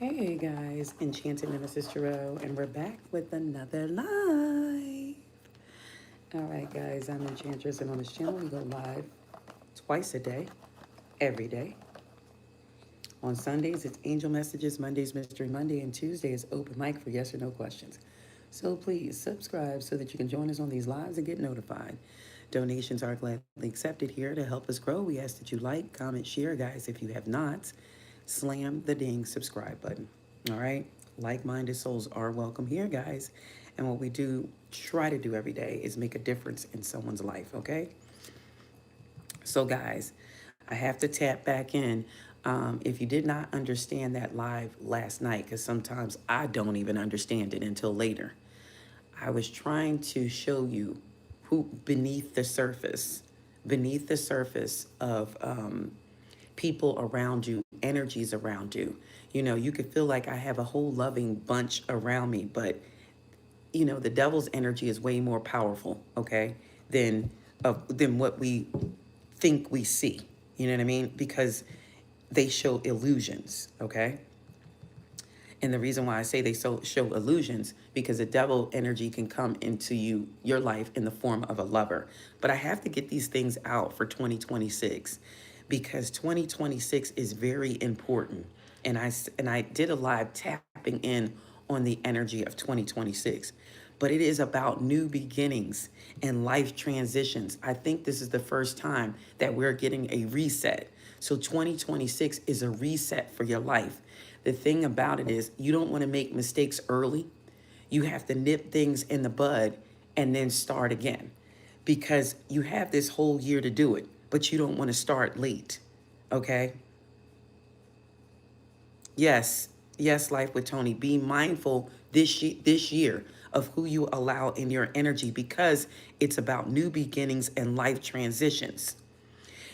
Hey guys, Enchanted Nemesis Tarot, and we're back with another live. All right, guys, I'm Enchantress, and on this channel, we go live twice a day, every day. On Sundays, it's Angel Messages, Mondays, Mystery Monday, and Tuesday is open mic for yes or no questions. So please subscribe so that you can join us on these lives and get notified. Donations are gladly accepted here to help us grow. We ask that you like, comment, share, guys. If you have not, slam the ding subscribe button. All right? Like-minded souls are welcome here, guys. And what we do, try to do every day is make a difference in someone's life, okay? So, guys, I have to tap back in. If you did not understand that live last night, because sometimes I don't even understand it until later, I was trying to show you who beneath the surface of people around you, energies around you. You know, you could feel like I have a whole loving bunch around me, but you know, the devil's energy is way more powerful, okay, than what we think we see. You know what I mean? Because they show illusions, okay? And the reason why I say they show illusions, because the devil energy can come into your life in the form of a lover. But I have to get these things out for 2026 because 2026 is very important. And I did a live tapping in on the energy of 2026. But it is about new beginnings and life transitions. I think this is the first time that we're getting a reset. So 2026 is a reset for your life. The thing about it is you don't want to make mistakes early. You have to nip things in the bud and then start again because you have this whole year to do it, but you don't want to start late. Okay? Yes, yes, Life with Tony. Be mindful this year of who you allow in your energy because it's about new beginnings and life transitions.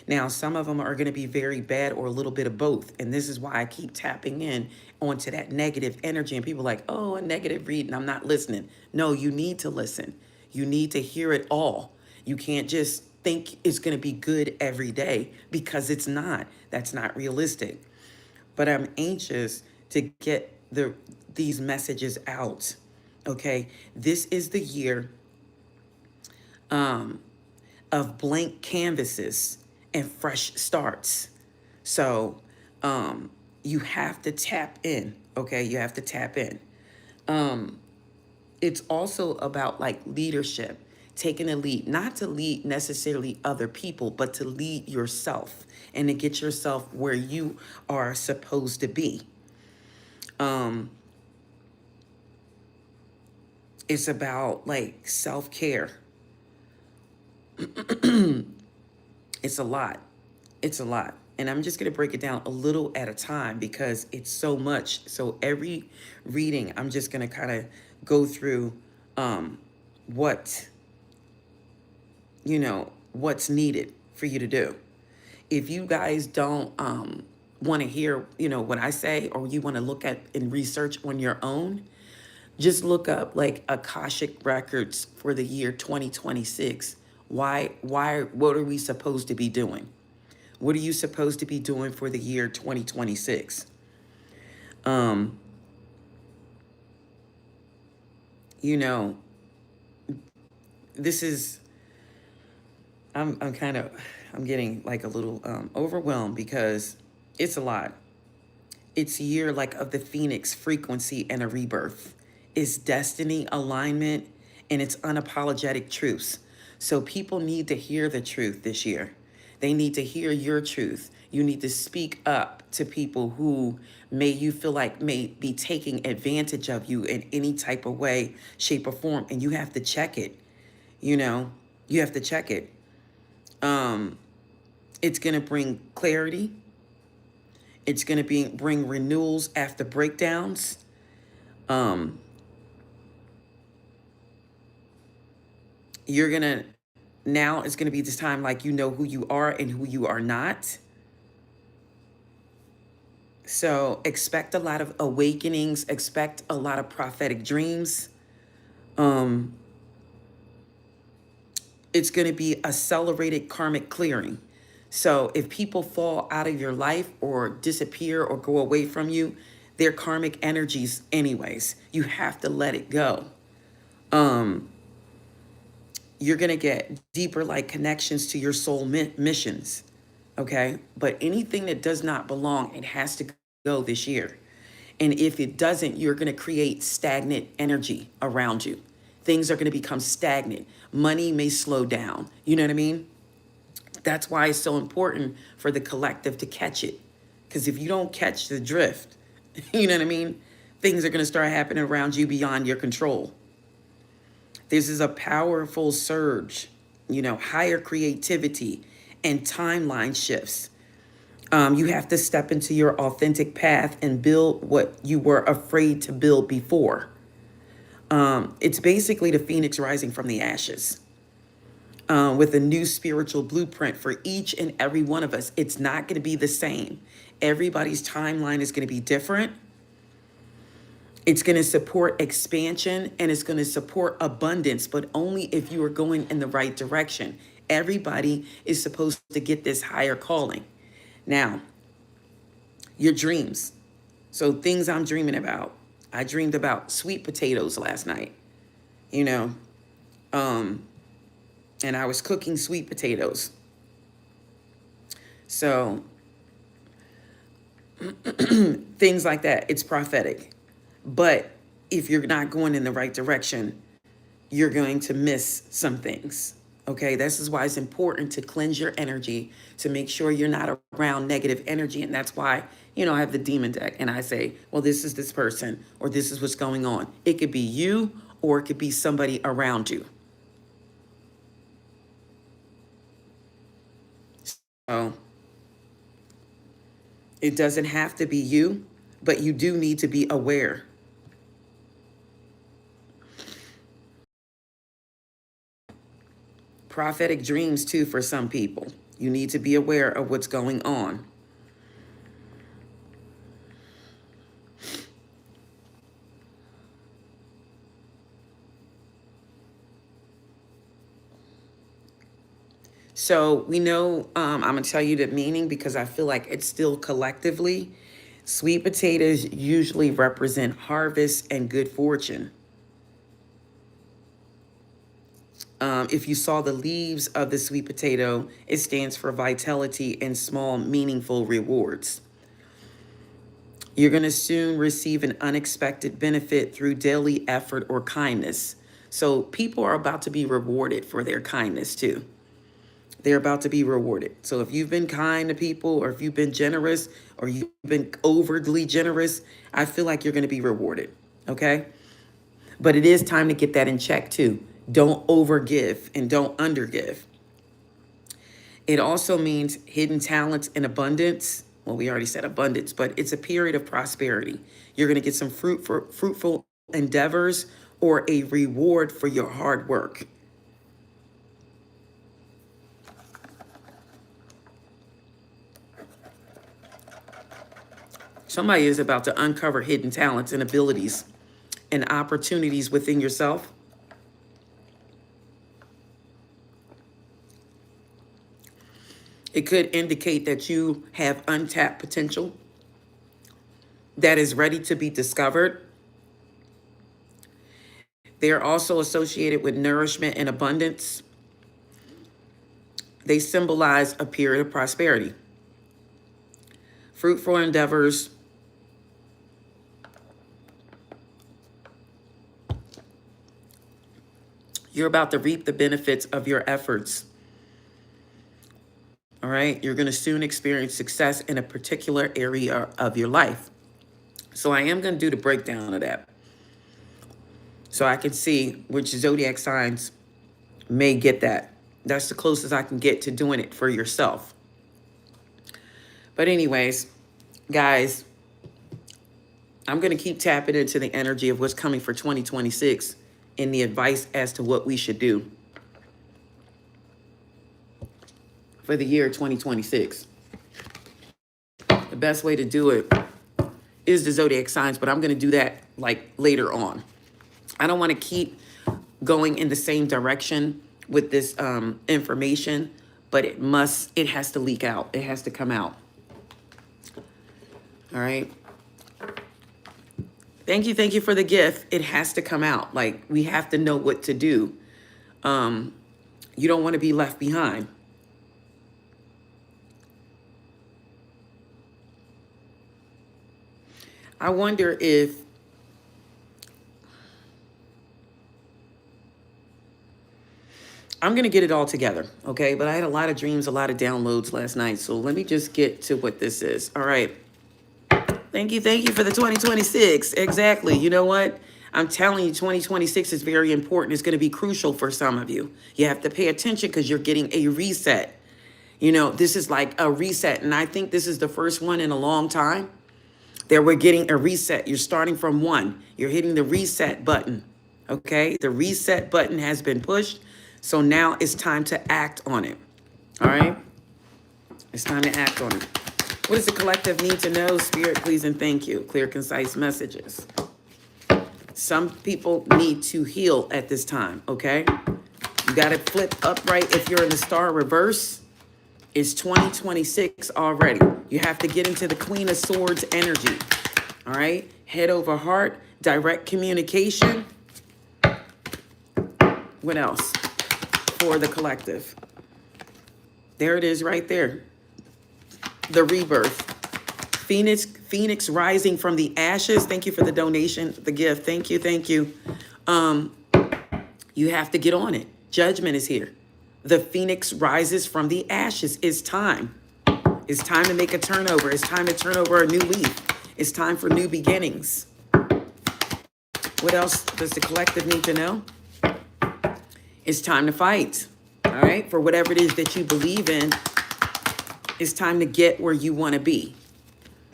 Now, some of them are going to be very bad or a little bit of both. And this is why I keep tapping in onto that negative energy. And people are like, oh, a negative reading, I'm not listening. No, you need to listen. You need to hear it all. You can't just think it's going to be good every day because it's not. That's not realistic. But I'm anxious to get these messages out. Okay, this is the year of blank canvases and fresh starts. So you have to tap in. Okay, you have to tap in. It's also about like leadership, taking a lead, not to lead necessarily other people, but to lead yourself and to get yourself where you are supposed to be. It's about like self-care. It's a lot. It's a lot. And I'm just going to break it down a little at a time because it's so much. So every reading, I'm just going to kind of go through what, what's needed for you to do. If you guys don't want to hear, what I say, or you want to look at and research on your own, just look up like Akashic records for the year 2026. What are we supposed to be doing? What are you supposed to be doing for the year 2026? You know, this is, I'm getting like a little overwhelmed because it's a lot. It's a year like of the Phoenix frequency and a rebirth. It's destiny alignment and it's unapologetic truths. So people need to hear the truth this year. They need to hear your truth. You need to speak up to people who you feel like may be taking advantage of you in any type of way, shape, or form. And you have to check it. You have to check it. It's going to bring clarity. It's going to bring renewals after breakdowns. You're going to, now it's going to be this time like you know who you are and who you are not. So expect a lot of awakenings, expect a lot of prophetic dreams. It's going to be accelerated karmic clearing. So if people fall out of your life or disappear or go away from you, They're karmic energies anyways. You have to let it go. You're going to get deeper like connections to your soul missions. Okay. But anything that does not belong, it has to go this year. And if it doesn't, you're going to create stagnant energy around you. Things are going to become stagnant. Money may slow down. You know what I mean? That's why it's so important for the collective to catch it. Because if you don't catch the drift, you know what I mean? Things are going to start happening around you beyond your control. This is a powerful surge, higher creativity and timeline shifts. You have to step into your authentic path and build what you were afraid to build before. It's basically the phoenix rising from the ashes. With a new spiritual blueprint for each and every one of us. It's not going to be the same. Everybody's timeline is going to be different. It's going to support expansion and it's going to support abundance, but only if you are going in the right direction. Everybody is supposed to get this higher calling. Now, your dreams. So things I'm dreaming about. I dreamed about sweet potatoes last night, and I was cooking sweet potatoes. So things like that, it's prophetic. But if you're not going in the right direction, you're going to miss some things. Okay, this is why it's important to cleanse your energy, to make sure you're not around negative energy. And that's why, I have the demon deck and I say, well, this is this person or this is what's going on. It could be you or it could be somebody around you. So it doesn't have to be you, but you do need to be aware. Prophetic dreams too for some people. You need to be aware of what's going on. So we know, I'm going to tell you the meaning because I feel like it's still collectively. Sweet potatoes usually represent harvest and good fortune. If you saw the leaves of the sweet potato, it stands for vitality and small, meaningful rewards. You're going to soon receive an unexpected benefit through daily effort or kindness. So people are about to be rewarded for their kindness too. They're about to be rewarded. So if you've been kind to people or if you've been generous or you've been overly generous, I feel like you're going to be rewarded. Okay. But it is time to get that in check too. Don't overgive and don't undergive. It also means hidden talents and abundance. Well, we already said abundance, but it's a period of prosperity. You're going to get some fruitful endeavors or a reward for your hard work. Somebody is about to uncover hidden talents and abilities and opportunities within yourself. It could indicate that you have untapped potential that is ready to be discovered. They are also associated with nourishment and abundance. They symbolize a period of prosperity. Fruitful endeavors. You're about to reap the benefits of your efforts. All right. You're going to soon experience success in a particular area of your life. So I am going to do the breakdown of that, so I can see which zodiac signs may get that. That's the closest I can get to doing it for yourself. But anyways, guys, I'm going to keep tapping into the energy of what's coming for 2026 and the advice as to what we should do for the year 2026. The best way to do it is the zodiac signs, but I'm going to do that like later on. I don't want to keep going in the same direction with this information, but it has to leak out. It has to come out. All right. Thank you for the gift. It has to come out. Like, we have to know what to do. You don't want to be left behind. I wonder if I'm going to get it all together, okay? But I had a lot of dreams, a lot of downloads last night. So let me just get to what this is. All right. Thank you for the 2026. Exactly. You know what? I'm telling you, 2026 is very important. It's going to be crucial for some of you. You have to pay attention because you're getting a reset. You know, this is like a reset. And I think this is the first one in a long time that we're getting a reset. You're starting from one. You're hitting the reset button. Okay? The reset button has been pushed. So now it's time to act on it. All right? It's time to act on it. What does the collective need to know? Spirit, please and thank you. Clear, concise messages. Some people need to heal at this time, okay? You got to flip upright if you're in the star reverse. It's 2026 already. You have to get into the Queen of Swords energy, all right? Head over heart, direct communication. What else for the collective? There it is right there. The rebirth. Phoenix rising from the ashes. Thank you for the donation, the gift. Thank you. You have to get on it. Judgment is here. The phoenix rises from the ashes. It's time. It's time to make a turnover. It's time to turn over a new leaf. It's time for new beginnings. What else does the collective need to know? It's time to fight. All right? For whatever it is that you believe in, it's time to get where you want to be.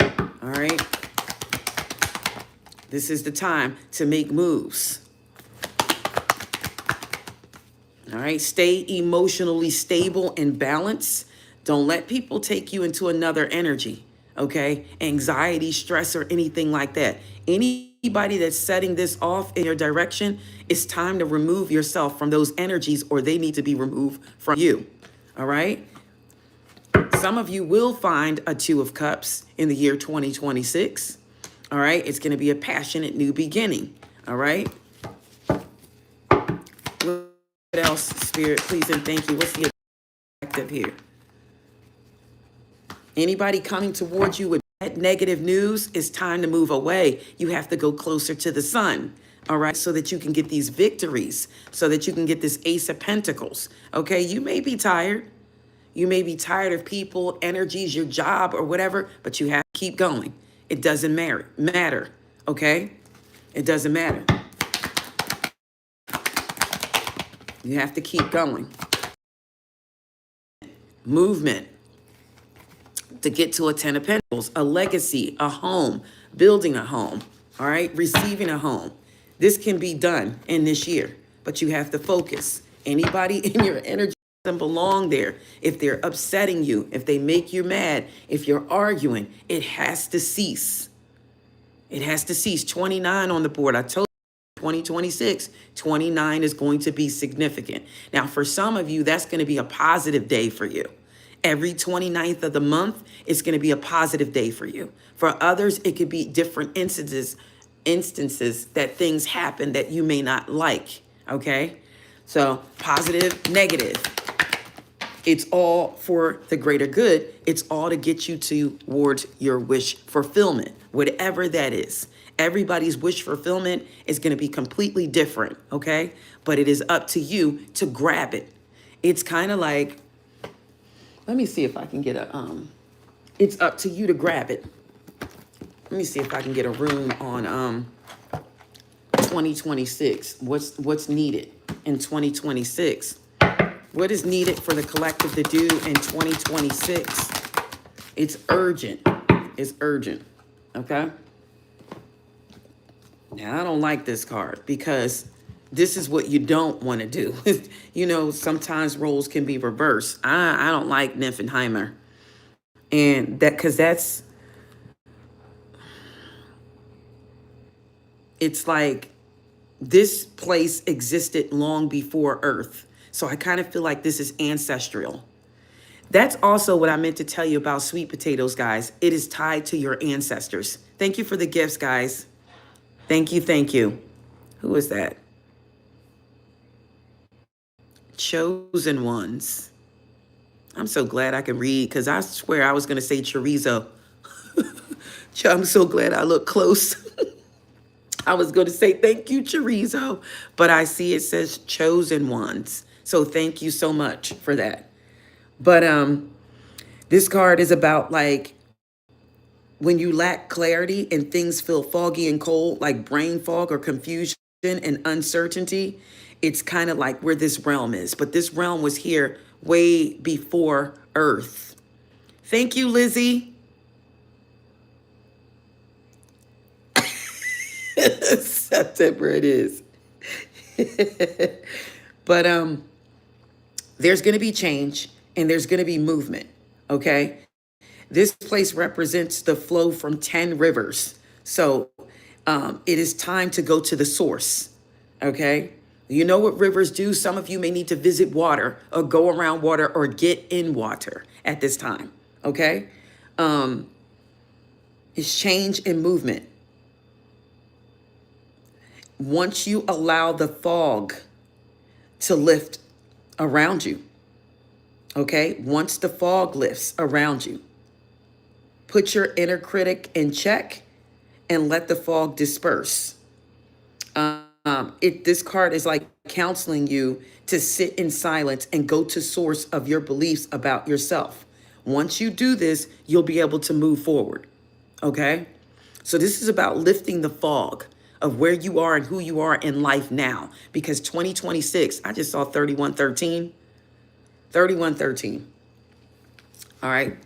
All right? This is the time to make moves. All right? Stay emotionally stable and balanced. Don't let people take you into another energy. Okay? Anxiety, stress, or anything like that. Anybody that's setting this off in your direction, it's time to remove yourself from those energies, or they need to be removed from you. All right? Some of you will find a Two of Cups in the year 2026. All right. It's going to be a passionate new beginning. All right. What else, Spirit, please and thank you. What's the objective here? Anybody coming towards you with negative news, it's time to move away. You have to go closer to the sun. All right. So that you can get these victories, so that you can get this Ace of Pentacles. Okay. You may be tired. You may be tired of people, energies, your job, or whatever, but you have to keep going. It doesn't matter, okay? It doesn't matter. You have to keep going. Movement to get to a 10 of Pentacles, a legacy, a home, building a home, all right? Receiving a home. This can be done in this year, but you have to focus. Anybody in your energy doesn't belong there. If they're upsetting you, if they make you mad, if you're arguing, it has to cease. It has to cease. 29 on the board. I told you 2026, 29 is going to be significant. Now, for some of you, that's going to be a positive day for you. Every 29th of the month, it's going to be a positive day for you. For others, it could be different instances that things happen that you may not like, okay? So positive, negative. It's all for the greater good. It's all to get you towards your wish fulfillment, whatever that is. Everybody's wish fulfillment is going to be completely different, okay? But it is up to you to grab it. It's kind of like, let me see if I can get it's up to you to grab it. Let me see if I can get a rune on 2026. What's needed in 2026? What is needed for the collective to do in 2026? It's urgent. It's urgent. Okay? Now, I don't like this card because this is what you don't want to do. You know, sometimes roles can be reversed. I don't like Nymphenheimer. And it's like this place existed long before Earth. So I kind of feel like this is ancestral. That's also what I meant to tell you about sweet potatoes, guys. It is tied to your ancestors. Thank you for the gifts, guys. Thank you, thank you. Who is that? Chosen ones. I'm so glad I can read because I swear I was going to say chorizo. I'm so glad I look close. I was going to say thank you, chorizo, but I see it says chosen ones. So thank you so much for that. But this card is about like when you lack clarity and things feel foggy and cold, like brain fog or confusion and uncertainty. It's kind of like where this realm is. But this realm was here way before Earth. Thank you, Lizzie. September it is. But there's going to be change and there's going to be movement, okay? This place represents the flow from 10 rivers. So it is time to go to the source, okay? You know what rivers do? Some of you may need to visit water or go around water or get in water at this time, okay? It's change and movement. Once you allow the fog to lift around you, okay? Once the fog lifts around you, put your inner critic in check and let the fog disperse. This card is like counseling you to sit in silence and go to source of your beliefs about yourself. Once you do this, you'll be able to move forward. Okay? So this is about lifting the fog of where you are and who you are in life now. Because 2026, I just saw 3113. 3113. All right.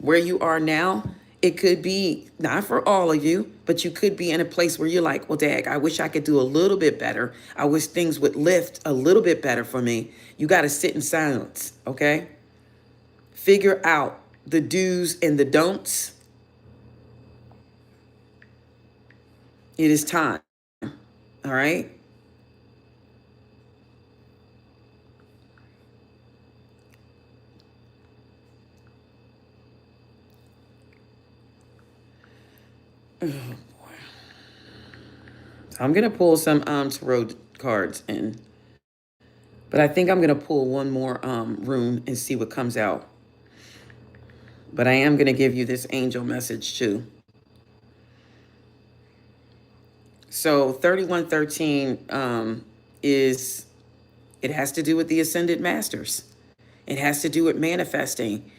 Where you are now, it could be not for all of you, but you could be in a place where you're like, well, dag, I wish I could do a little bit better. I wish things would lift a little bit better for me. You got to sit in silence, okay? Figure out the do's and the don'ts. It is time, all right? Oh, boy. I'm going to pull some tarot cards in. But I think I'm going to pull one more rune and see what comes out. But I am going to give you this angel message too. So 3113 is, it has to do with the ascended masters. It has to do with manifesting.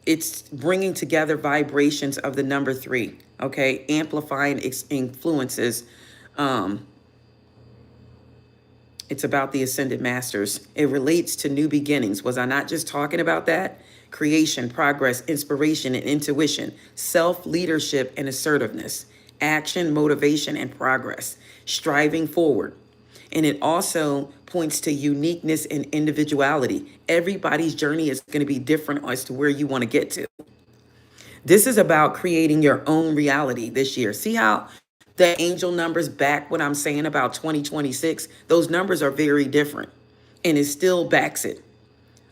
It's bringing together vibrations of the number 3, okay? Amplifying influences. It's about the ascended masters. It relates to new beginnings. Was I not just talking about that? Creation, progress, inspiration, and intuition, self-leadership and assertiveness, action, motivation, and progress, striving forward. And it also points to uniqueness and individuality. Everybody's journey is going to be different as to where you want to get to. This is about creating your own reality this year. See how the angel numbers back what I'm saying about 2026? Those numbers are very different. And it still backs it.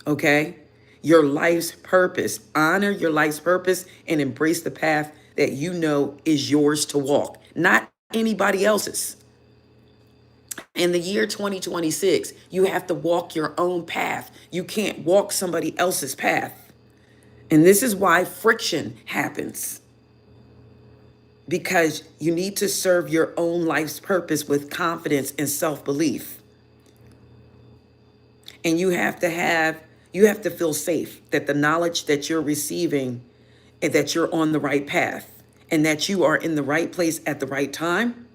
Okay? Your life's purpose. Honor your life's purpose and embrace the path that you know is yours to walk, not anybody else's. In the year 2026, you have to walk your own path. You can't walk somebody else's path. And this is why friction happens. Because you need to serve your own life's purpose with confidence and self-belief. And you have to feel safe that the knowledge that you're receiving and that you're on the right path and that you are in the right place at the right time.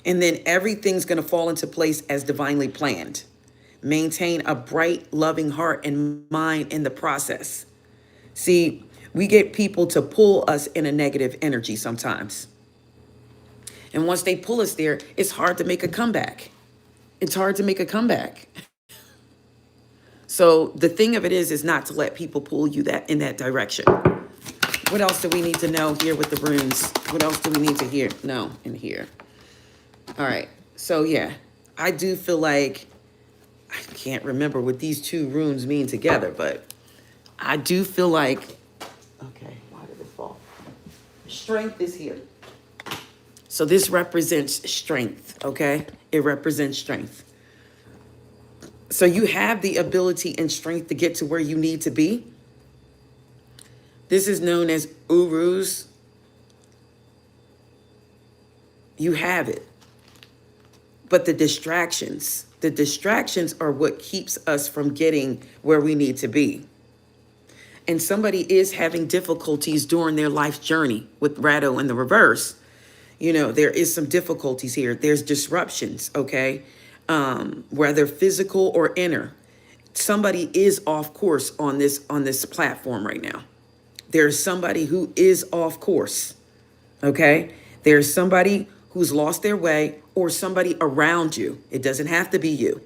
And then everything's going to fall into place as divinely planned. Maintain a bright, loving heart and mind in the process. See, we get people to pull us in a negative energy sometimes. And once they pull us there, it's hard to make a comeback. It's hard to make a comeback. So the thing of it is not to let people pull you in that direction. What else do we need to know here with the runes? What else do we need to know in here? All right. So yeah, I do feel like, I can't remember what these two runes mean together, but I do feel like, okay, why did it fall? Strength is here. So this represents strength, okay? It represents strength. So you have the ability and strength to get to where you need to be. This is known as urus. You have it. But the distractions are what keeps us from getting where we need to be. And somebody is having difficulties during their life journey with Rado in the reverse. You know, there is some difficulties here. There's disruptions, okay? Whether physical or inner. Somebody is off course on this platform right now. There's somebody who is off course, okay? There's somebody who's lost their way, or somebody around you. It doesn't have to be you.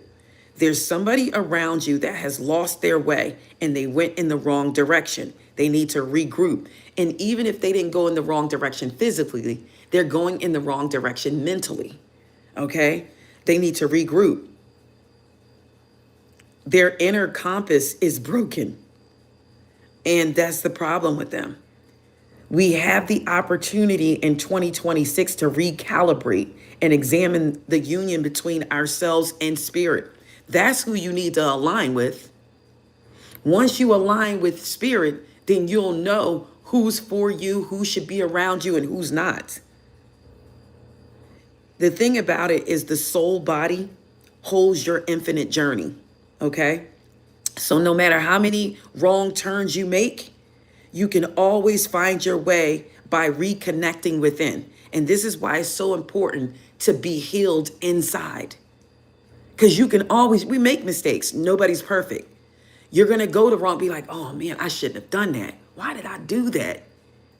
There's somebody around you that has lost their way and they went in the wrong direction. They need to regroup. And even if they didn't go in the wrong direction physically, they're going in the wrong direction mentally, okay? They need to regroup. Their inner compass is broken. And that's the problem with them. We have the opportunity in 2026 to recalibrate and examine the union between ourselves and spirit. That's who you need to align with. Once you align with spirit, then you'll know who's for you, who should be around you, and who's not. The thing about it is the soul body holds your infinite journey, okay? So no matter how many wrong turns you make, you can always find your way by reconnecting within. And this is why it's so important to be healed inside. Because you can always, we make mistakes. Nobody's perfect. You're going to go the wrong, be like, oh man, I shouldn't have done that. Why did I do that?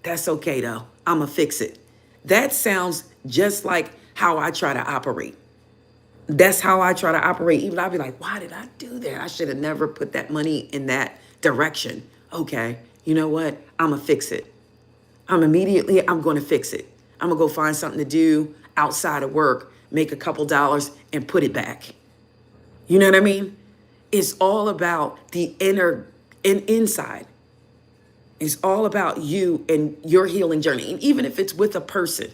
That's okay though. I'm going to fix it. That sounds just like how I try to operate. That's how I try to operate. Even I'll be like, why did I do that? I should have never put that money in that direction. Okay, you know what? I'm going to fix it. I'm going to fix it. I'm going to go find something to do outside of work, make a couple dollars and put it back. You know what I mean? It's all about the inner and inside. It's all about you and your healing journey. And even if it's with a person,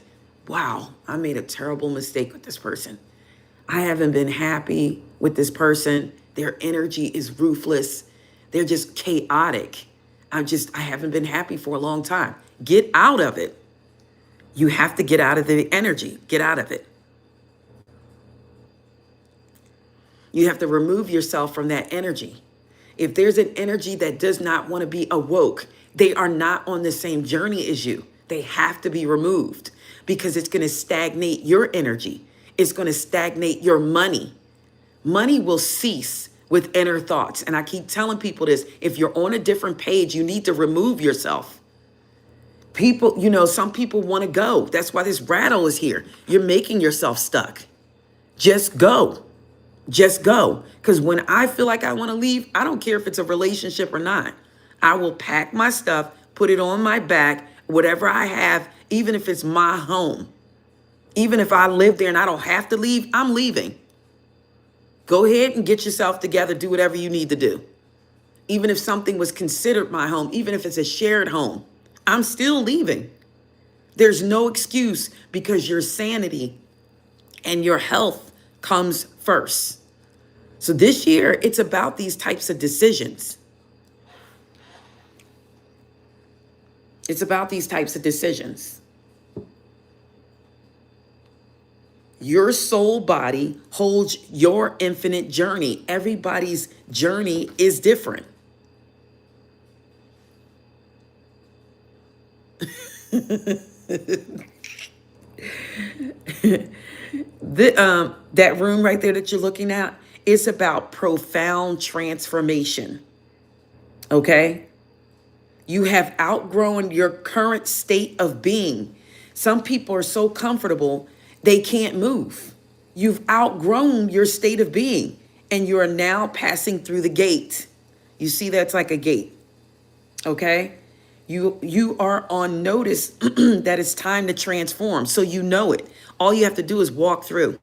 wow, I made a terrible mistake with this person. I haven't been happy with this person. Their energy is ruthless. They're just chaotic. I haven't been happy for a long time. Get out of it. You have to get out of the energy. Get out of it. You have to remove yourself from that energy. If there's an energy that does not want to be awoke, they are not on the same journey as you. They have to be removed because it's going to stagnate your energy. It's going to stagnate your money. Money will cease with inner thoughts. And I keep telling people this, if you're on a different page, you need to remove yourself. People, some people want to go. That's why this rattle is here. You're making yourself stuck. Just go. Just go. Because when I feel like I want to leave, I don't care if it's a relationship or not. I will pack my stuff, put it on my back, whatever I have, even if it's my home. Even if I live there and I don't have to leave, I'm leaving. Go ahead and get yourself together. Do whatever you need to do. Even if something was considered my home, even if it's a shared home, I'm still leaving. There's no excuse because your sanity and your health comes first. So this year, it's about these types of decisions. It's about these types of decisions. Your soul body holds your infinite journey. Everybody's journey is different. That room right there that you're looking at, it's about profound transformation. Okay? You have outgrown your current state of being. Some people are so comfortable, they can't move. You've outgrown your state of being, and you are now passing through the gate. You see, that's like a gate. Okay? You are on notice that it's time to transform. So you know it. All you have to do is walk through.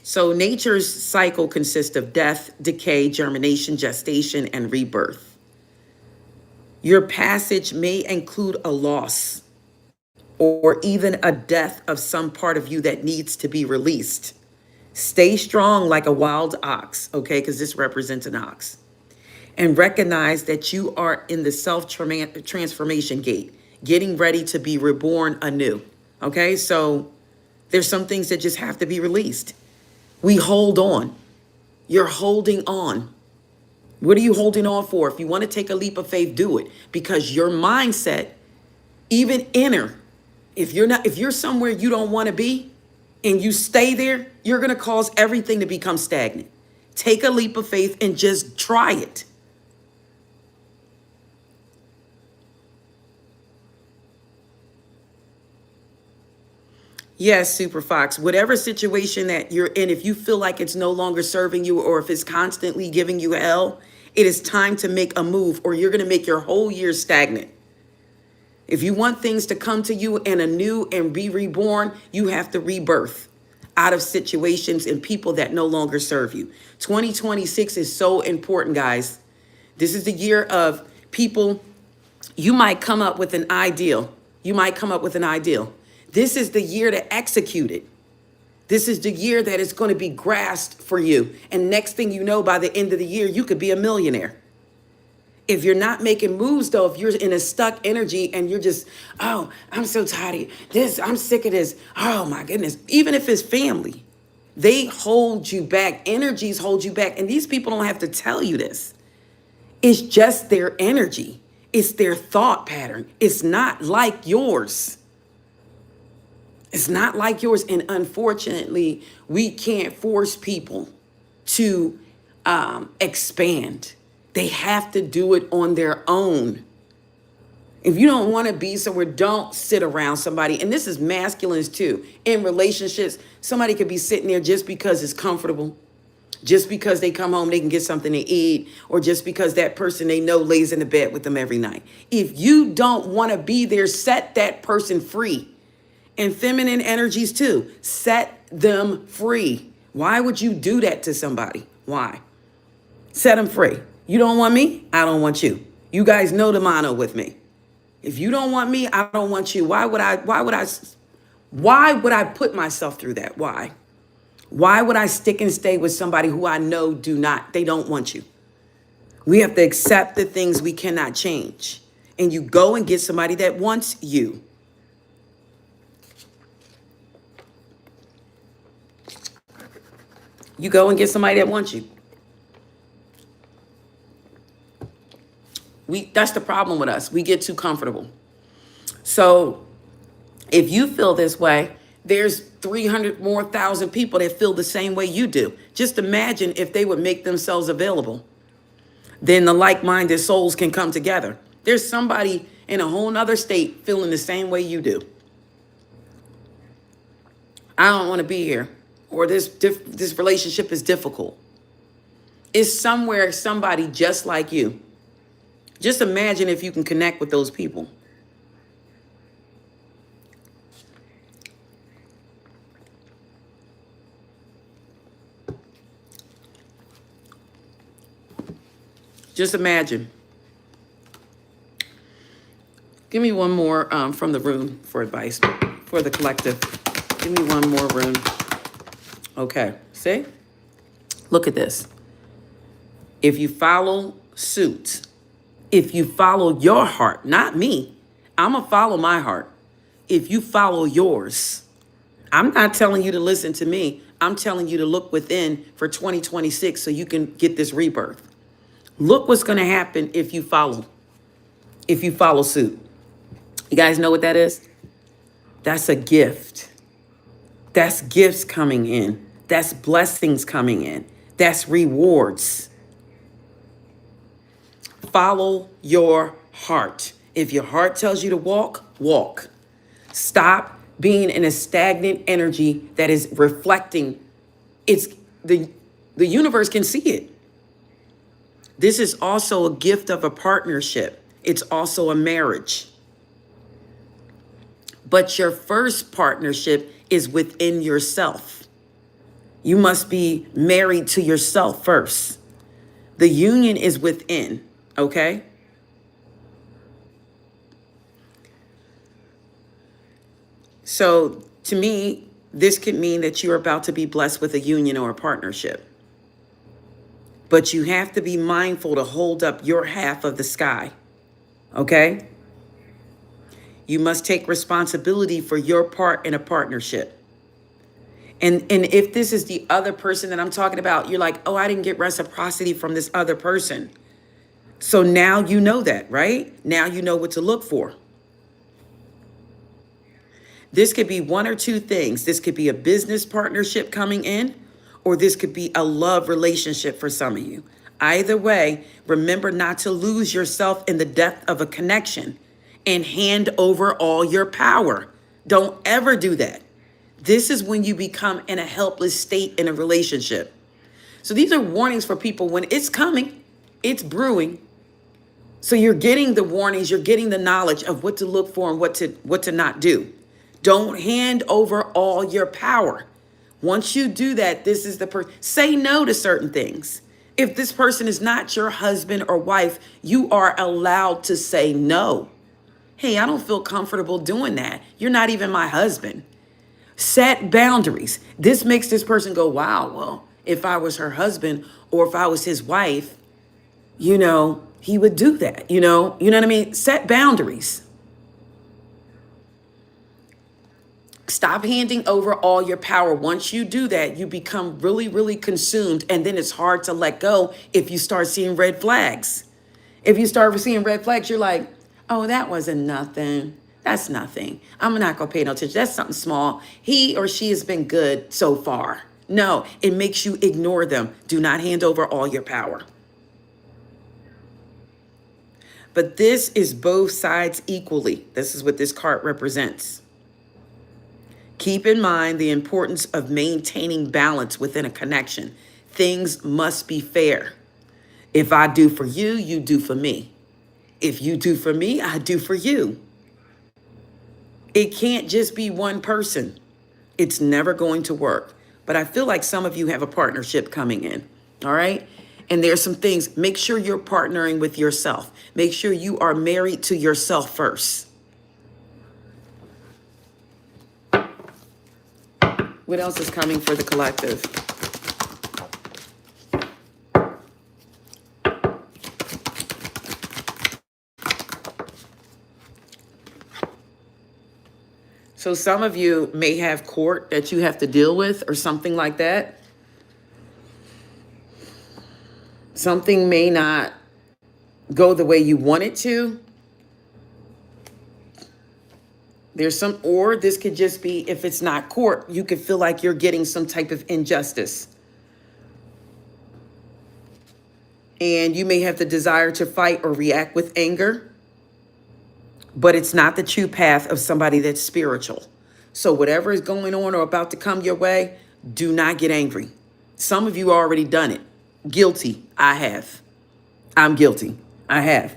So nature's cycle consists of death, decay, germination, gestation, and rebirth. Your passage may include a loss or even a death of some part of you that needs to be released. Stay strong like a wild ox, okay? Because this represents an ox. And recognize that you are in the self-transformation gate, getting ready to be reborn anew, okay? So there's some things that just have to be released. We hold on. You're holding on. What are you holding on for? If you want to take a leap of faith, do it. Because your mindset, even inner, if you're somewhere you don't want to be and you stay there, you're going to cause everything to become stagnant. Take a leap of faith and just try it. Yes, Super Fox, whatever situation that you're in, if you feel like it's no longer serving you or if it's constantly giving you hell, it is time to make a move or you're going to make your whole year stagnant. If you want things to come to you and anew and be reborn, you have to rebirth out of situations and people that no longer serve you. 2026 is so important, guys. This is the year of people. You might come up with an ideal. You might come up with an ideal. This is the year to execute it. This is the year that it's going to be grasped for you. And next thing you know, by the end of the year, you could be a millionaire. If you're not making moves, though, if you're in a stuck energy and you're just, oh, I'm so tired of this, I'm sick of this. Oh, my goodness. Even if it's family, they hold you back. Energies hold you back. And these people don't have to tell you this. It's just their energy. It's their thought pattern. It's not like yours. It's not like yours. And unfortunately, we can't force people to expand. They have to do it on their own. If you don't want to be somewhere, don't sit around somebody. And this is masculines too. In relationships, somebody could be sitting there just because it's comfortable, just because they come home, they can get something to eat, or just because that person they know lays in the bed with them every night. If you don't want to be there, set that person free. And feminine energies too, set them free. Why would you do that to somebody? Why? Set them free. You don't want me? I don't want you. You guys know the motto with me. If you don't want me, I don't want you. Why would I put myself through that? Why? Why would I stick and stay with somebody who I know they don't want you? We have to accept the things we cannot change. And you go and get somebody that wants you. You go and get somebody that wants you. That's the problem with us. We get too comfortable. So if you feel this way, there's 300 more thousand people that feel the same way you do. Just imagine if they would make themselves available. Then the like-minded souls can come together. There's somebody in a whole nother state feeling the same way you do. I don't want to be here. Or this relationship is difficult. It's somewhere, somebody just like you. Just imagine if you can connect with those people. Just imagine. Give me one more from the room for advice, for the collective. Give me one more room. Okay, see? Look at this. If you follow suit, if you follow your heart, not me, I'm going to follow my heart. If you follow yours, I'm not telling you to listen to me. I'm telling you to look within for 2026 so you can get this rebirth. Look what's going to happen if you follow suit. You guys know what that is? That's a gift. That's gifts coming in. That's blessings coming in. That's rewards. Follow your heart. If your heart tells you to walk, walk. Stop being in a stagnant energy that is reflecting. It's the universe can see it. This is also a gift of a partnership. It's also a marriage. But your first partnership is within yourself. You must be married to yourself first. The union is within, okay? So to me, this could mean that you're about to be blessed with a union or a partnership. But you have to be mindful to hold up your half of the sky, okay? You must take responsibility for your part in a partnership. And if this is the other person that I'm talking about, you're like, oh, I didn't get reciprocity from this other person. So now you know that, right? Now you know what to look for. This could be one or two things. This could be a business partnership coming in, or this could be a love relationship for some of you. Either way, remember not to lose yourself in the depth of a connection and hand over all your power. Don't ever do that. This is when you become in a helpless state in a relationship. So these are warnings for people when it's coming, it's brewing. So you're getting the warnings, you're getting the knowledge of what to look for and what to not do. Don't hand over all your power. Once you do that, this is the say no to certain things. If this person is not your husband or wife, you are allowed to say no. Hey, I don't feel comfortable doing that. You're not even my husband. Set boundaries. This makes this person go, wow, well, if I was her husband or if I was his wife, he would do that, you know what I mean? Set boundaries. Stop handing over all your power. Once you do that, you become really, really consumed. And then it's hard to let go if you start seeing red flags. If you start seeing red flags, you're like, oh, that wasn't nothing. That's nothing. I'm not going to pay no attention. That's something small. He or she has been good so far. No, it makes you ignore them. Do not hand over all your power. But this is both sides equally. This is what this card represents. Keep in mind the importance of maintaining balance within a connection. Things must be fair. If I do for you, you do for me. If you do for me, I do for you. It can't just be one person. It's never going to work. But I feel like some of you have a partnership coming in, all right? And there's some things. Make sure you're partnering with yourself. Make sure you are married to yourself first. What else is coming for the collective? So some of you may have court that you have to deal with or something like that. Something may not go the way you want it to. Or this could just be, if it's not court, you could feel like you're getting some type of injustice. And you may have the desire to fight or react with anger, but it's not the true path of somebody that's spiritual. So whatever is going on or about to come your way, do not get angry. Some of you already done it. Guilty. I have. I'm guilty. I have.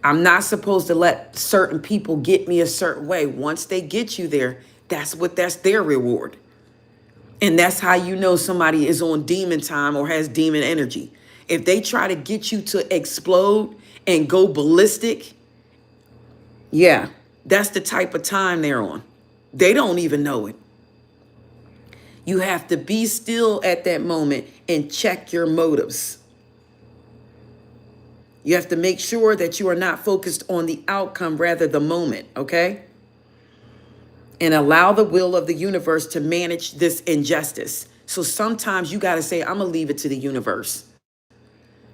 I'm not supposed to let certain people get me a certain way. Once they get you there, that's their reward. And that's how you know somebody is on demon time or has demon energy. If they try to get you to explode and go ballistic, yeah, that's the type of time they're on. They don't even know it. You have to be still at that moment and check your motives. You have to make sure that you are not focused on the outcome, rather the moment, okay? And allow the will of the universe to manage this injustice. So sometimes you got to say, I'm going to leave it to the universe.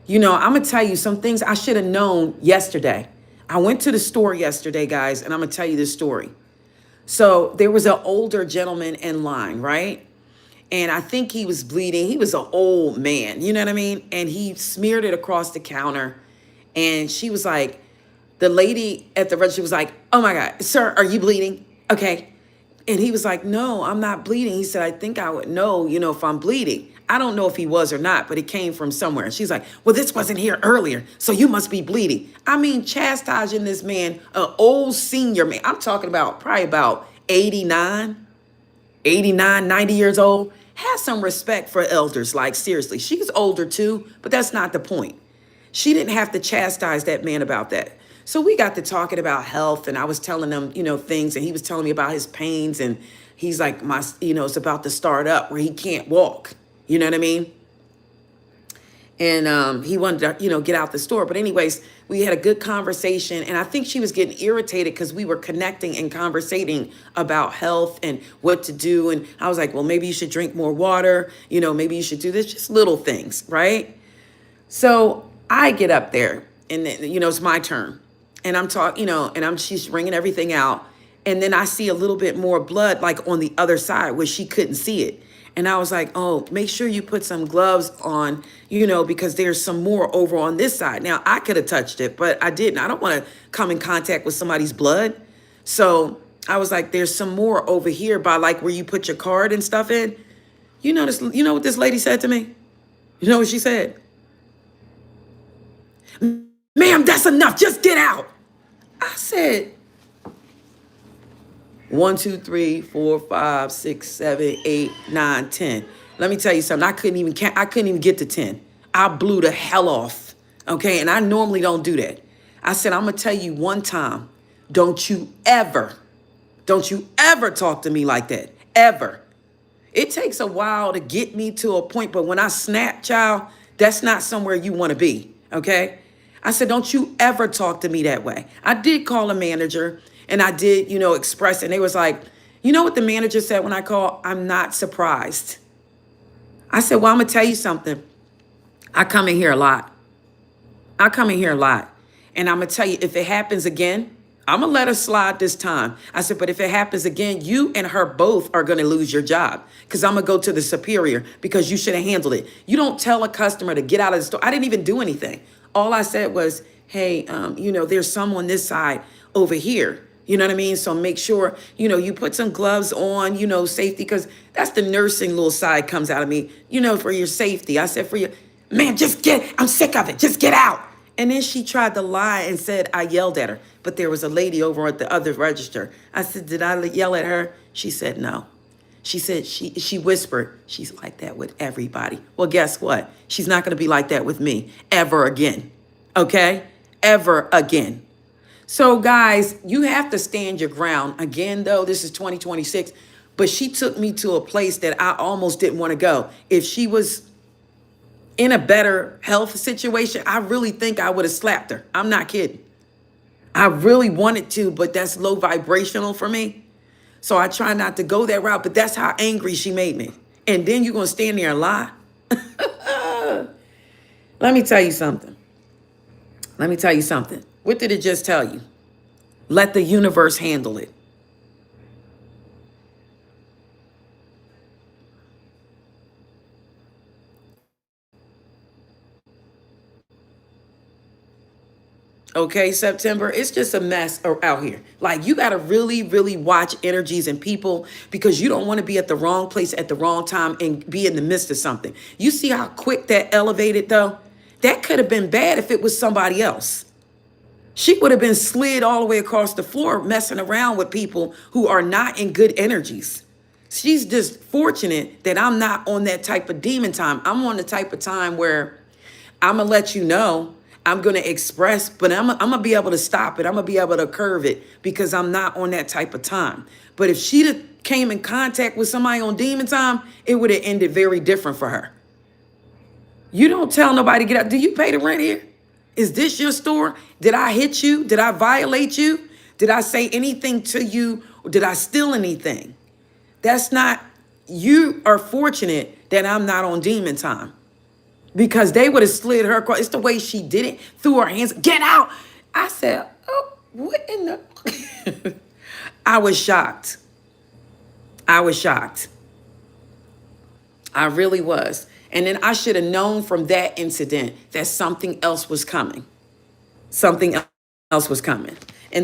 I'm going to tell you some things I should have known yesterday. I went to the store yesterday, guys, and I'm going to tell you this story. So there was an older gentleman in line, right? And I think he was bleeding. He was an old man, you know what I mean? And he smeared it across the counter. And she was like, the lady at the register was like, oh my God, sir, are you bleeding? Okay. And he was like, no, I'm not bleeding. He said, I think I would know, if I'm bleeding. I don't know if he was or not, but it came from somewhere. And she's like, well, this wasn't here earlier, so you must be bleeding. I mean, chastising this man, an old senior man. I'm talking about probably about 89, 90 years old, Have some respect for elders. Like, seriously, she's older too, but that's not the point. She didn't have to chastise that man about that. So we got to talking about health, and I was telling him, things, and he was telling me about his pains, and he's like, it's about to start up where he can't walk. You know what I mean? And he wanted to, get out the store. But anyways, we had a good conversation, and I think she was getting irritated because we were connecting and conversating about health and what to do. And I was like, well, maybe you should drink more water. Maybe you should do this, just little things, right? So I get up there, and then, it's my turn, and I'm talking, and she's wringing everything out. And then I see a little bit more blood, like on the other side where she couldn't see it. And I was like, oh, make sure you put some gloves on, because there's some more over on this side. Now, I could have touched it, but I didn't. I don't want to come in contact with somebody's blood. So I was like, there's some more over here by like where you put your card and stuff in. You know what this lady said to me? You know what she said? Ma'am, that's enough. Just get out. I said, 1, 2, 3, 4, 5, 6, 7, 8, 9, 10. Let me tell you something. I couldn't even get to 10. I blew the hell off. Okay. And I normally don't do that. I said, I'm going to tell you one time. Don't you ever talk to me like that. Ever. It takes a while to get me to a point. But when I snap, child, that's not somewhere you want to be. Okay. I said, don't you ever talk to me that way. I did call a manager. And I did, express it. And they was like, you know what the manager said when I called? I'm not surprised. I said, well, I'm going to tell you something. I come in here a lot. And I'm going to tell you, if it happens again, I'm going to let her slide this time. I said, but if it happens again, you and her both are going to lose your job because I'm going to go to the superior because you should have handled it. You don't tell a customer to get out of the store. I didn't even do anything. All I said was, hey, there's some on this side over here. You know what I mean? So make sure, you put some gloves on, safety, because that's the nursing little side comes out of me, for your safety. I said, for your, man, I'm sick of it. Just get out. And then she tried to lie and said I yelled at her. But there was a lady over at the other register. I said, did I yell at her? She said, no. She said, she whispered, she's like that with everybody. Well, guess what? She's not going to be like that with me ever again. Okay? Ever again. So guys, you have to stand your ground. Again, though, this is 2026, but she took me to a place that I almost didn't want to go. If she was in a better health situation, I really think I would have slapped her. I'm not kidding. I really wanted to, but that's low vibrational for me. So I try not to go that route, but that's how angry she made me. And then you're going to stand there and lie? Let me tell you something. What did it just tell you? Let the universe handle it. Okay, September, it's just a mess out here. Like, you got to really, really watch energies and people because you don't want to be at the wrong place at the wrong time and be in the midst of something. You see how quick that elevated, though? That could have been bad if it was somebody else. She would have been slid all the way across the floor messing around with people who are not in good energies. She's just fortunate that I'm not on that type of demon time. I'm on the type of time where I'm going to let you know. I'm going to express, but I'm going to be able to stop it. I'm going to be able to curve it because I'm not on that type of time. But if she'd came in contact with somebody on demon time, it would have ended very different for her. You don't tell nobody to get out. Do you pay the rent here? Is this your store? Did I hit you? Did I violate you? Did I say anything to you? Or did I steal anything? That's not, you are fortunate that I'm not on demon time. Because they would have slid her across. It's the way she did it. Threw her hands. Get out. I said, oh, what in the... I was shocked. I really was. And then I should have known from that incident that something else was coming. And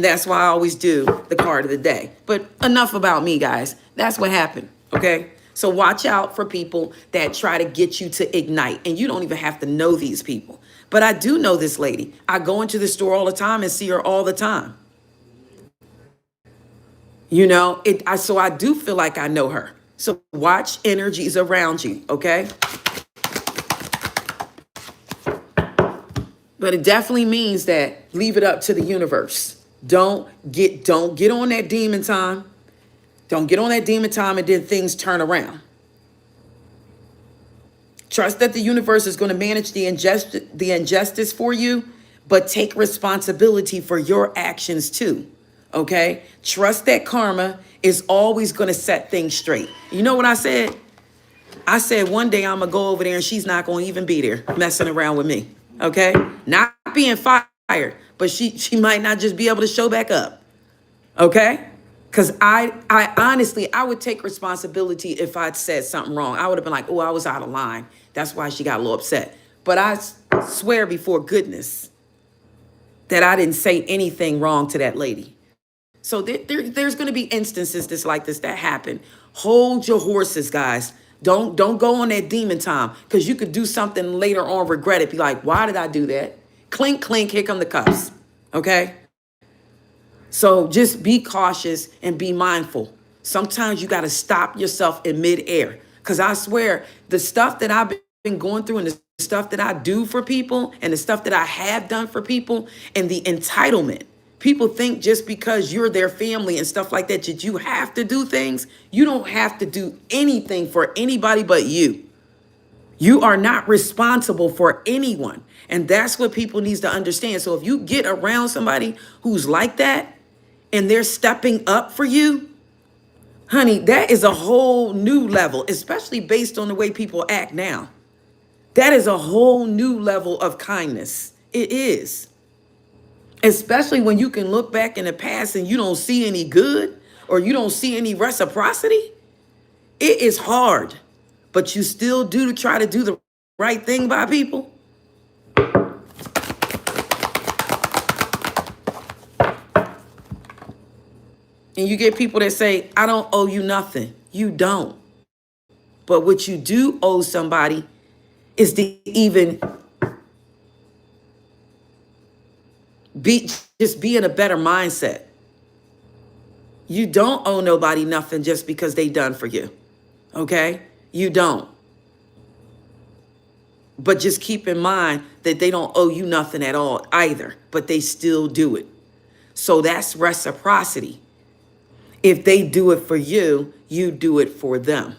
that's why I always do the card of the day. But enough about me, guys. That's what happened. Okay? So watch out for people that try to get you to ignite. And you don't even have to know these people. But I do know this lady. I go into the store all the time and see her all the time. So I do feel like I know her. So watch energies around you, okay? But it definitely means that leave it up to the universe. Don't get on that demon time. Don't get on that demon time and then things turn around. Trust that the universe is going to manage the injustice for you, but take responsibility for your actions too. Okay? Trust that karma is always going to set things straight. You know what I said? I said one day I'm going to go over there and she's not going to even be there messing around with me. Okay? Not being fired, but she might not just be able to show back up. Okay? Because I honestly, I would take responsibility if I'd said something wrong. I would have been like, oh, I was out of line. That's why she got a little upset. But I swear before goodness that I didn't say anything wrong to that lady. So there's going to be instances like this that happen. Hold your horses, guys. Don't go on that demon time, because you could do something later on, regret it. Be like, why did I do that? Clink, clink, here come the cuffs. Okay? So just be cautious and be mindful. Sometimes you got to stop yourself in midair. Because I swear, the stuff that I've been going through and the stuff that I do for people and the stuff that I have done for people and the entitlement. People think just because you're their family and stuff like that you have to do things. You don't have to do anything for anybody but you. You are not responsible for anyone. And that's what people need to understand. So if you get around somebody who's like that and they're stepping up for you, honey, that is a whole new level, especially based on the way people act now. That is a whole new level of kindness. It is. Especially when you can look back in the past and you don't see any good or you don't see any reciprocity. It is hard, but you still do to try to do the right thing by people. And you get people that say, I don't owe you nothing. You don't. But what you do owe somebody is to even be in a better mindset. You don't owe nobody nothing just because they done for you. Okay? You don't. But just keep in mind that they don't owe you nothing at all either, but they still do it. So that's reciprocity. If they do it for you, you do it for them.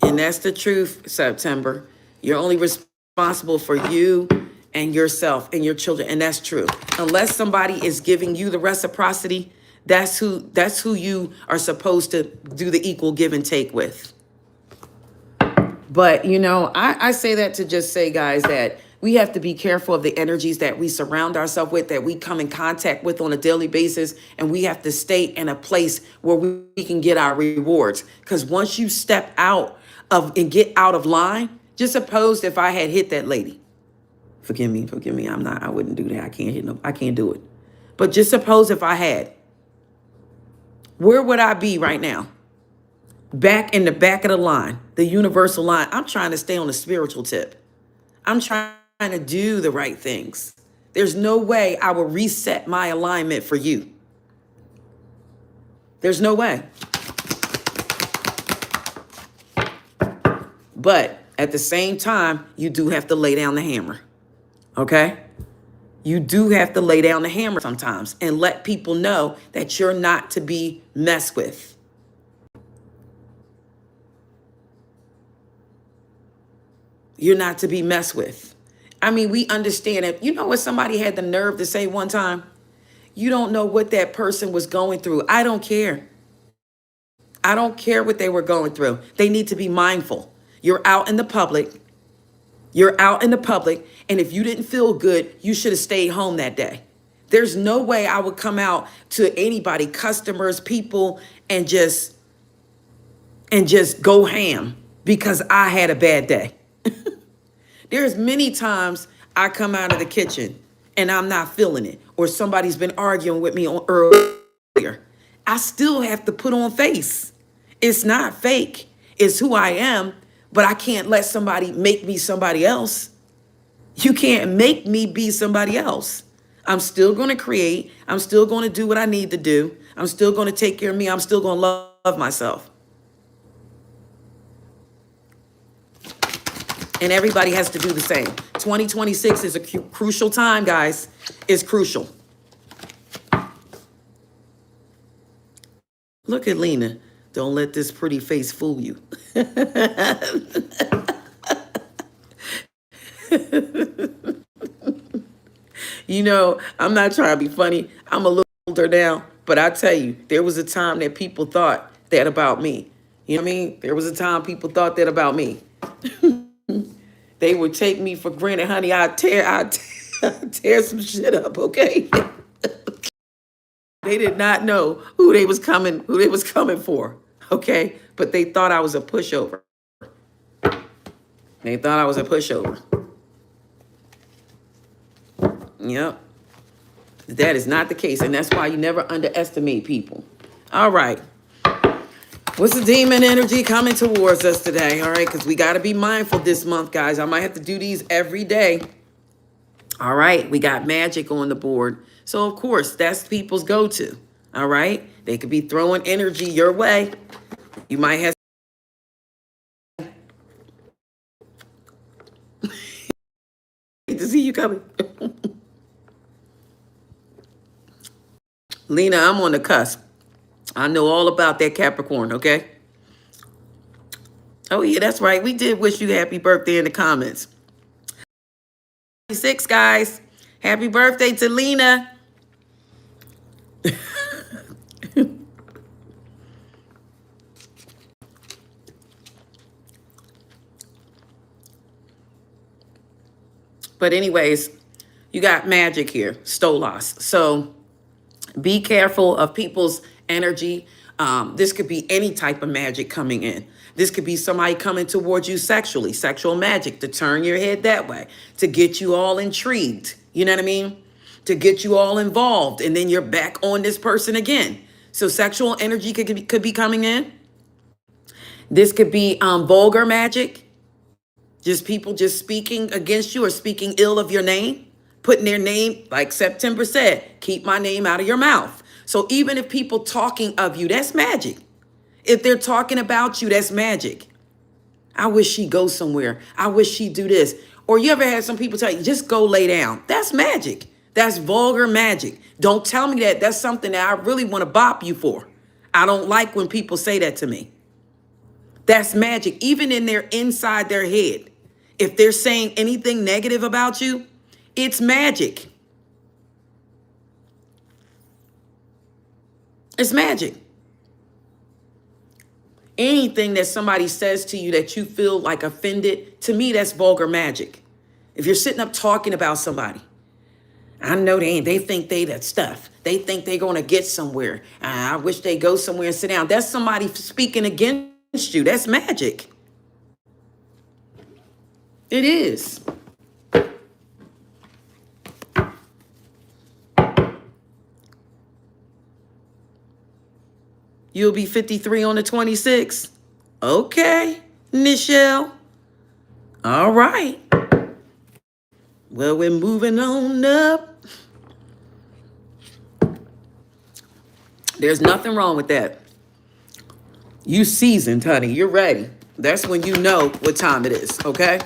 And that's the truth, September. You're only responsible for you and yourself and your children. And that's true. Unless somebody is giving you the reciprocity, that's who you are supposed to do the equal give and take with. But, I say that to just say, guys, that we have to be careful of the energies that we surround ourselves with, that we come in contact with on a daily basis. And we have to stay in a place where we can get our rewards. Because once you step out and get out of line, just suppose if I had hit that lady. Forgive me. I wouldn't do that. I can't do it. But just suppose if I had, where would I be right now? Back in the back of the line, the universal line. I'm trying to stay on the spiritual tip. I'm trying to do the right things. There's no way I will reset my alignment for you. There's no way. But at the same time, you do have to lay down the hammer. Okay? You do have to lay down the hammer sometimes and let people know that you're not to be messed with. You're not to be messed with. I mean, we understand it. You know what somebody had the nerve to say one time? You don't know what that person was going through. I don't care. I don't care what they were going through. They need to be mindful. You're out in the public. And if you didn't feel good, you should have stayed home that day. There's no way I would come out to anybody, customers, people, and just go ham because I had a bad day. There's many times I come out of the kitchen and I'm not feeling it, or somebody's been arguing with me earlier. I still have to put on face It's not fake. It's who I am, but I can't let somebody make me somebody else. You can't make me be somebody else. I'm still going to create. I'm still going to do what I need to do. I'm still going to take care of me. I'm still going to love myself. And everybody has to do the same. 2026 is a crucial time, guys. It's crucial. Look at Lena. Don't let this pretty face fool you. You know, I'm not trying to be funny. I'm a little older now, but I tell you, there was a time that people thought that about me. You know what I mean? There was a time people thought that about me. They would take me for granted, honey. I'd tear some shit up, okay? They did not know who they was coming for, okay? But they thought I was a pushover. They thought I was a pushover. Yep. That is not the case, and that's why you never underestimate people. All right. What's the demon energy coming towards us today? All right, because we got to be mindful this month, guys. I might have to do these every day. All right, we got magic on the board. So, of course, that's people's go-to. All right? They could be throwing energy your way. You might have to see you coming. Lena, I'm on the cusp. I know all about that Capricorn, okay? Oh, yeah, that's right. We did wish you happy birthday in the comments. 6 guys. Happy birthday to Lena. But anyways, you got magic here, Stolas. So be careful of people's energy. This could be any type of magic coming in. This could be somebody coming towards you sexually, sexual magic to turn your head that way, to get you all intrigued. You know what I mean? To get you all involved. And then you're back on this person again. So sexual energy could be coming in. This could be vulgar magic. Just people just speaking against you or speaking ill of your name, putting their name, like September said, keep my name out of your mouth. So even if people talking of you, that's magic. If they're talking about you, that's magic. I wish she'd go somewhere. I wish she'd do this. Or you ever had some people tell you, just go lay down. That's magic. That's vulgar magic. Don't tell me that. That's something that I really want to bop you for. I don't like when people say that to me. That's magic, even in their inside their head. If they're saying anything negative about you, it's magic. It's magic. Anything that somebody says to you that you feel like offended, to me, that's vulgar magic. If you're sitting up talking about somebody, I know they think they that stuff. They think they're going to get somewhere. I wish they go somewhere and sit down. That's somebody speaking against you. That's magic. It is. You'll be 53 on the 26th. Okay, Michelle. All right. Well, we're moving on up. There's nothing wrong with that. You seasoned, honey. You're ready. That's when you know what time it is, okay?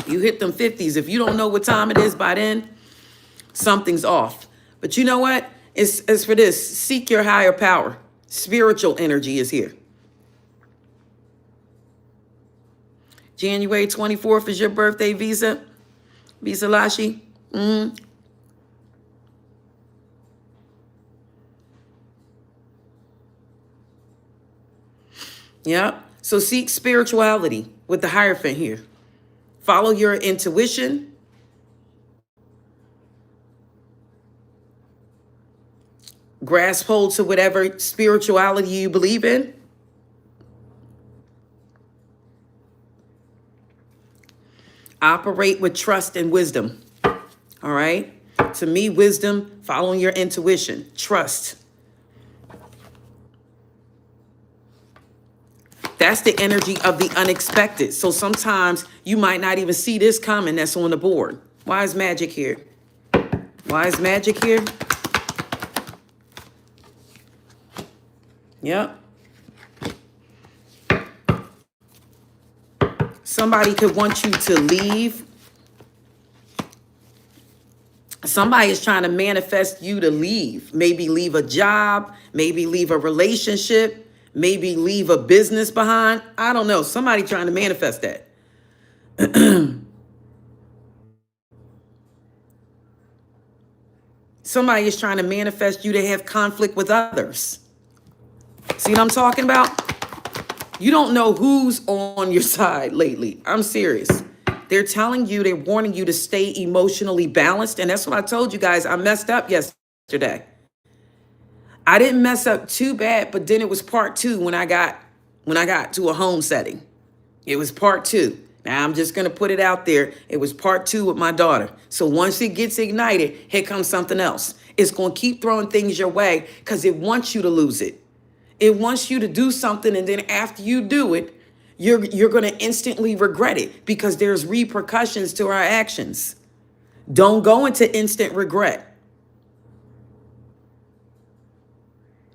You hit them 50s. If you don't know what time it is by then, something's off. But you know what? It's for this. Seek your higher power. Spiritual energy is here. January 24th is your birthday, Visa Lashi. Yeah. So seek spirituality with the Hierophant here. Follow your intuition. Grasp hold to whatever spirituality you believe in. Operate with trust and wisdom. All right? To me, wisdom, following your intuition, trust. That's the energy of the unexpected. So sometimes you might not even see this coming that's on the board. Why is magic here? Why is magic here? Yep. Somebody could want you to leave. Somebody is trying to manifest you to leave. Maybe leave a job, maybe leave a relationship, maybe leave a business behind. I don't know. Somebody trying to manifest that. Somebody is trying to manifest you to have conflict with others. See what I'm talking about? You don't know who's on your side lately. I'm serious. They're telling you, they're warning you to stay emotionally balanced. And that's what I told you guys. I messed up yesterday. I didn't mess up too bad, but then it was part two when I got to a home setting. It was part two. Now I'm just going to put it out there. It was part two with my daughter. So once it gets ignited, here comes something else. It's going to keep throwing things your way because it wants you to lose it. It wants you to do something, and then after you do it, you're going to instantly regret it because there's repercussions to our actions. Don't go into instant regret.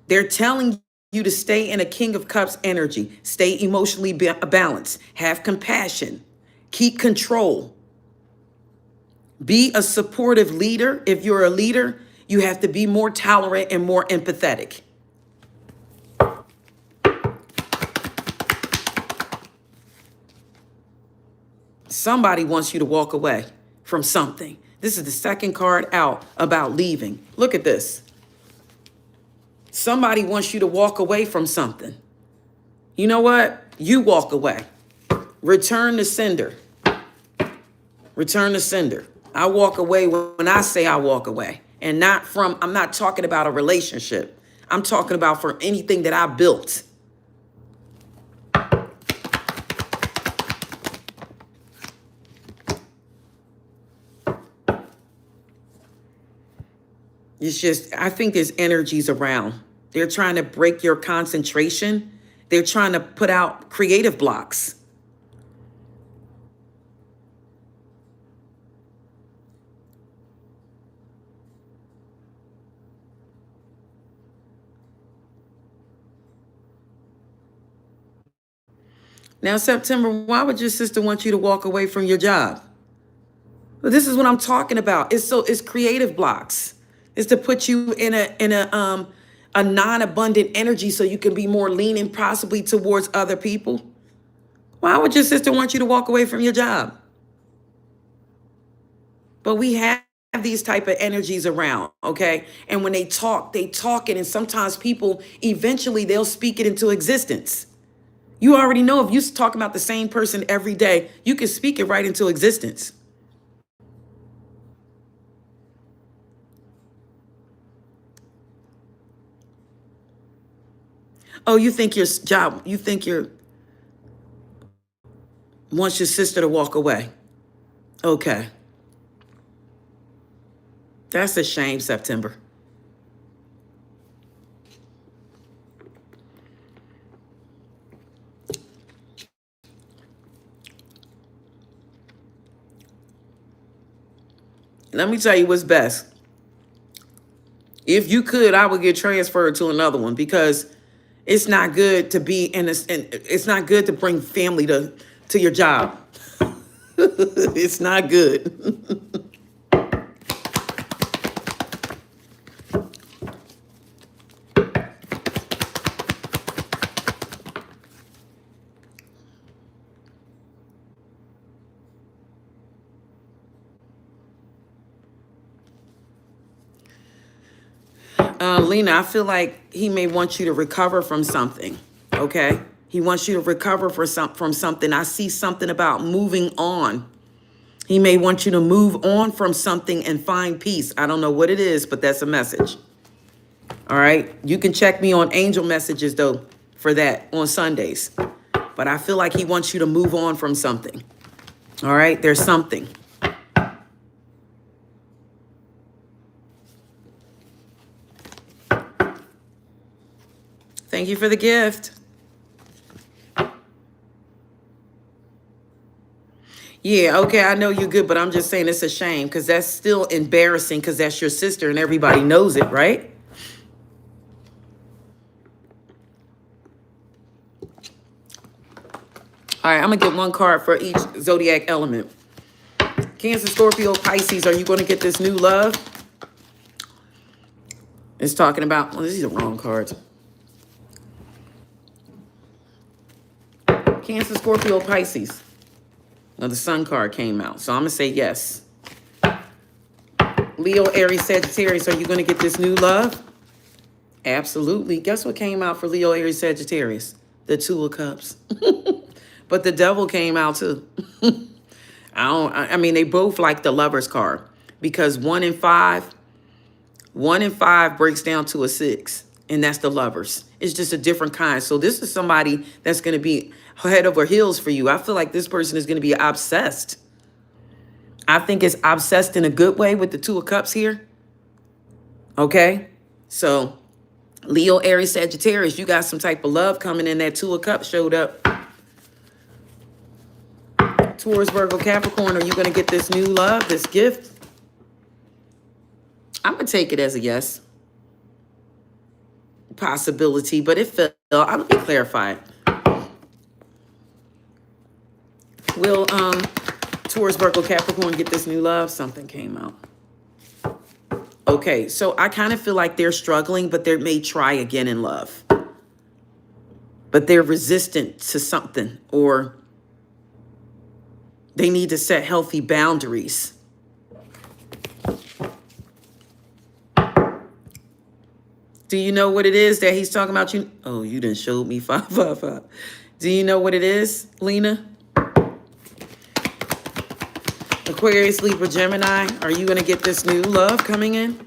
They're telling you to stay in a King of Cups energy, stay emotionally balanced, have compassion, keep control, be a supportive leader. If you're a leader, you have to be more tolerant and more empathetic. Somebody wants you to walk away from something. This is the second card out about leaving. Look at this. Somebody wants you to walk away from something. You know what? You walk away. Return the sender. Return the sender. I walk away when I say I walk away. And not from, I'm not talking about a relationship. I'm talking about for anything that I built. It's just, I think there's energies around. They're trying to break your concentration. They're trying to put out creative blocks. Now, September, why would your sister want you to walk away from your job? Well, this is what I'm talking about. It's creative blocks. It's to put you in a non-abundant energy so you can be more leaning possibly towards other people. Why would your sister want you to walk away from your job? But we have these type of energies around, okay? And when they talk it, and sometimes people eventually they'll speak it into existence. You already know if you talk about the same person every day, you can speak it right into existence. Oh, you think your job, you think your wants your sister to walk away. Okay. That's a shame, September. Let me tell you what's best. If you could, I would get transferred to another one because it's not good to be in a, it's not good to bring family to your job. It's not good. Lena, I feel like he may want you to recover from something, okay? He wants you to recover from something. I see something about moving on. He may want you to move on from something and find peace. I don't know what it is, but that's a message. All right? You can check me on angel messages, though, for that on Sundays. But I feel like he wants you to move on from something. All right? There's something. Thank you for the gift. Yeah, okay, I know you're good, but I'm just saying it's a shame because that's still embarrassing because that's your sister and everybody knows it, right? All right, I'm going to get one card for each zodiac element. Cancer, Scorpio, Pisces, are you going to get this new love? It's talking about, well, these are the wrong cards. Cancer, Scorpio, Pisces. Now the Sun card came out, so I'm going to say yes. Leo, Aries, Sagittarius, are you going to get this new love? Absolutely. Guess what came out for Leo, Aries, Sagittarius? The Two of Cups. But the Devil came out too. I mean, they both like the Lover's card because 1 and 5 breaks down to a 6, and that's the Lovers. It's just a different kind. So this is somebody that's going to be head over heels for you. I feel like this person is going to be obsessed. I think it's obsessed in a good way with the Two of Cups here. Okay? So Leo, Aries, Sagittarius, you got some type of love coming in. That Two of Cups showed up. Taurus, Virgo, Capricorn, are you going to get this new love, this gift? I'm going to take it as a yes. Possibility, but it fell. Let me clarify it. Will Taurus, Virgo, Capricorn get this new love? Something came out. Okay, so I kind of feel like they're struggling, but they may try again in love. But they're resistant to something, or they need to set healthy boundaries. Do you know what it is that he's talking about? You? Oh, you done showed me 555. Do you know what it is, Lena? Aquarius, Libra, Gemini, are you going to get this new love coming in?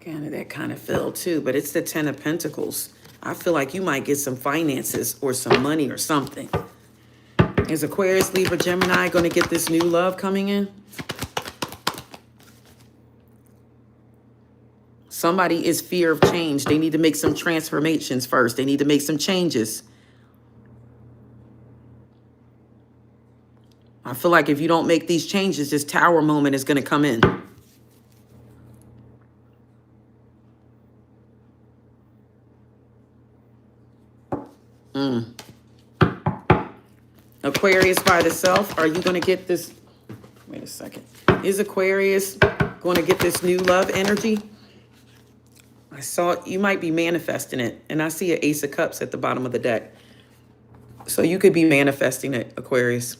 That kind of fell too, but it's the 10 of Pentacles. I feel like you might get some finances or some money or something. Is Aquarius, Libra, Gemini going to get this new love coming in? Somebody is fear of change. They need to make some transformations first. They need to make some changes. I feel like if you don't make these changes, this Tower moment is going to come in. Aquarius by the self, are you going to get this? Wait a second. Is Aquarius going to get this new love energy? I saw you might be manifesting it, and I see an Ace of Cups at the bottom of the deck. So you could be manifesting it, Aquarius.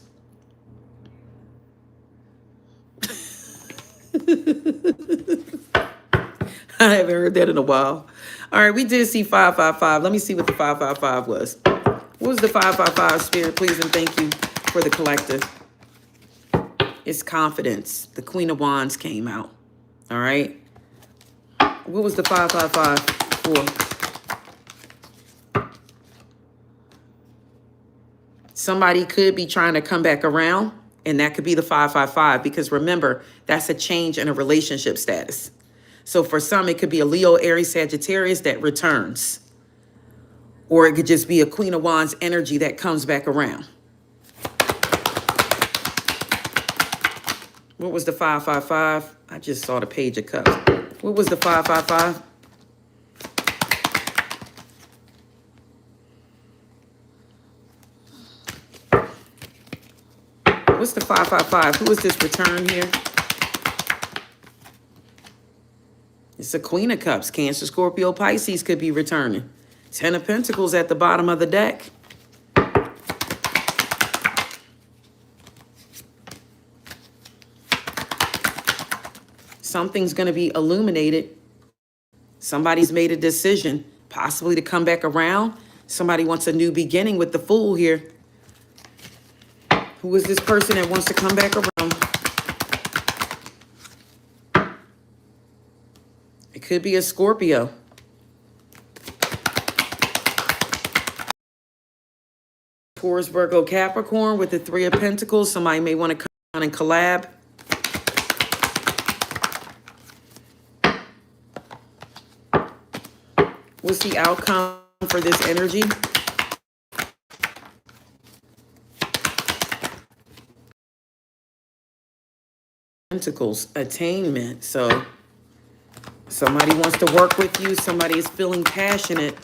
I haven't heard that in a while. All right, we did see 555. Let me see what the 555 was. What was the 555, Spirit? Please and thank you for the collective. It's confidence. The Queen of Wands came out. All right. What was the 555 for? Somebody could be trying to come back around, and that could be the 555 because remember, that's a change in a relationship status. So for some, it could be a Leo, Aries, Sagittarius that returns. Or it could just be a Queen of Wands energy that comes back around. What was the 555? I just saw the Page of Cups. What was the 555? What's the 555? Who is this return here? It's a Queen of Cups. Cancer, Scorpio, Pisces could be returning. 10 of Pentacles at the bottom of the deck. Something's going to be illuminated. Somebody's made a decision, possibly to come back around. Somebody wants a new beginning with the Fool here. Who is this person that wants to come back around? It could be a Scorpio. Taurus, Virgo, Capricorn with the 3 of Pentacles. Somebody may want to come down and collab. What's the outcome for this energy? Pentacles, attainment. So somebody wants to work with you. Somebody is feeling passionate.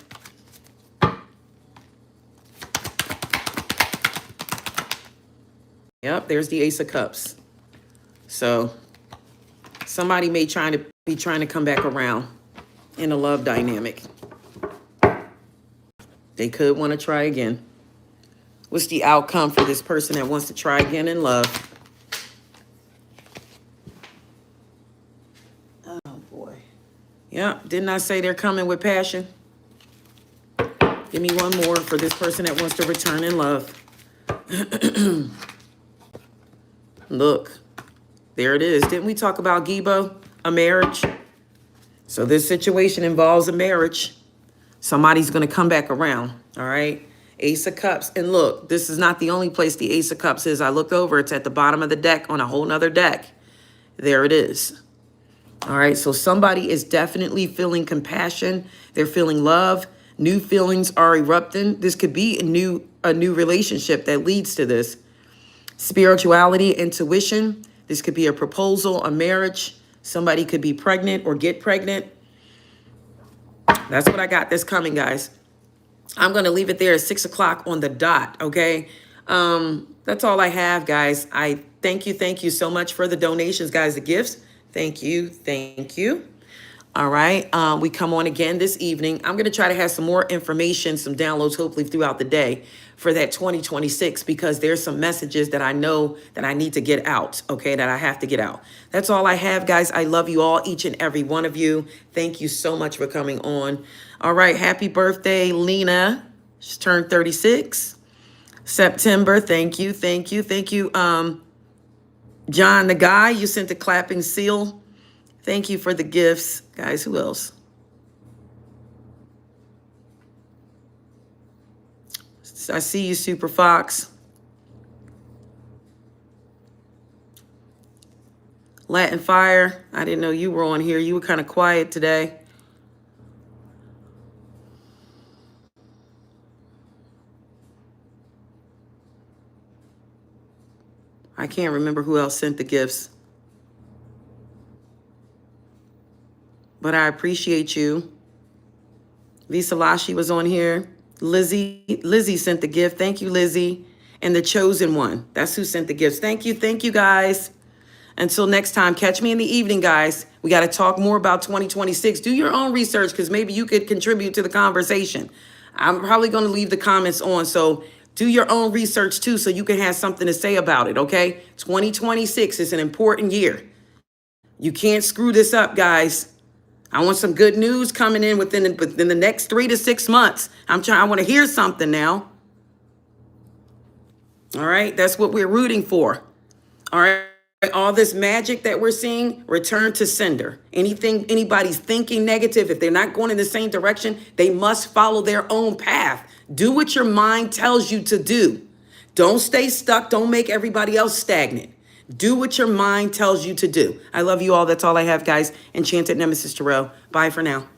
Yep, there's the Ace of Cups. So somebody may be trying to come back around in a love dynamic. They could want to try again. What's the outcome for this person that wants to try again in love? Oh, boy. Yeah, didn't I say they're coming with passion? Give me one more for this person that wants to return in love. Look, there it is. Didn't we talk about Gibo, a marriage? So this situation involves a marriage. Somebody's going to come back around, all right? Ace of Cups. And look, this is not the only place the Ace of Cups is. I looked over. It's at the bottom of the deck on a whole nother deck. There it is. All right, so somebody is definitely feeling compassion. They're feeling love. New feelings are erupting. This could be a new relationship that leads to this. Spirituality, intuition. This could be a proposal, a marriage. Somebody could be pregnant or get pregnant. That's what I got that's coming, guys. I'm going to leave it there at 6 o'clock on the dot, okay? That's all I have, guys. I thank you so much for the donations, guys, the gifts. Thank you. All right, we come on again this evening. I'm going to try to have some more information, some downloads, hopefully throughout the day for that 2026, because there's some messages that I know that I need to get out, okay, that I have to get out. That's all I have, guys. I love you all, each and every one of you. Thank you so much for coming on. All right, happy birthday, Lena. She turned 36. September, thank you. John, the guy, you sent the clapping seal. Thank you for the gifts. Guys, who else? I see you, Super Fox. Latin Fire. I didn't know you were on here. You were kind of quiet today. I can't remember who else sent the gifts. But I appreciate you. Lisa Lashi was on here. Lizzie sent the gift. Thank you, Lizzie. And the chosen one. That's who sent the gifts. Thank you, guys. Until next time, catch me in the evening, guys. We got to talk more about 2026. Do your own research, because maybe you could contribute to the conversation. I'm probably going to leave the comments on, so do your own research too, so you can have something to say about it, okay? 2026 is an important year. You can't screw this up, guys. I want some good news coming in within the next 3 to 6 months. I want to hear something now. All right, that's what we're rooting for. All right, all this magic that we're seeing, return to sender. Anybody's thinking negative, if they're not going in the same direction, they must follow their own path. Do what your mind tells you to do. Don't stay stuck. Don't make everybody else stagnant. Do what your mind tells you to do. I love you all. That's all I have, guys. Enchanted Nemesis Tarot. Bye for now.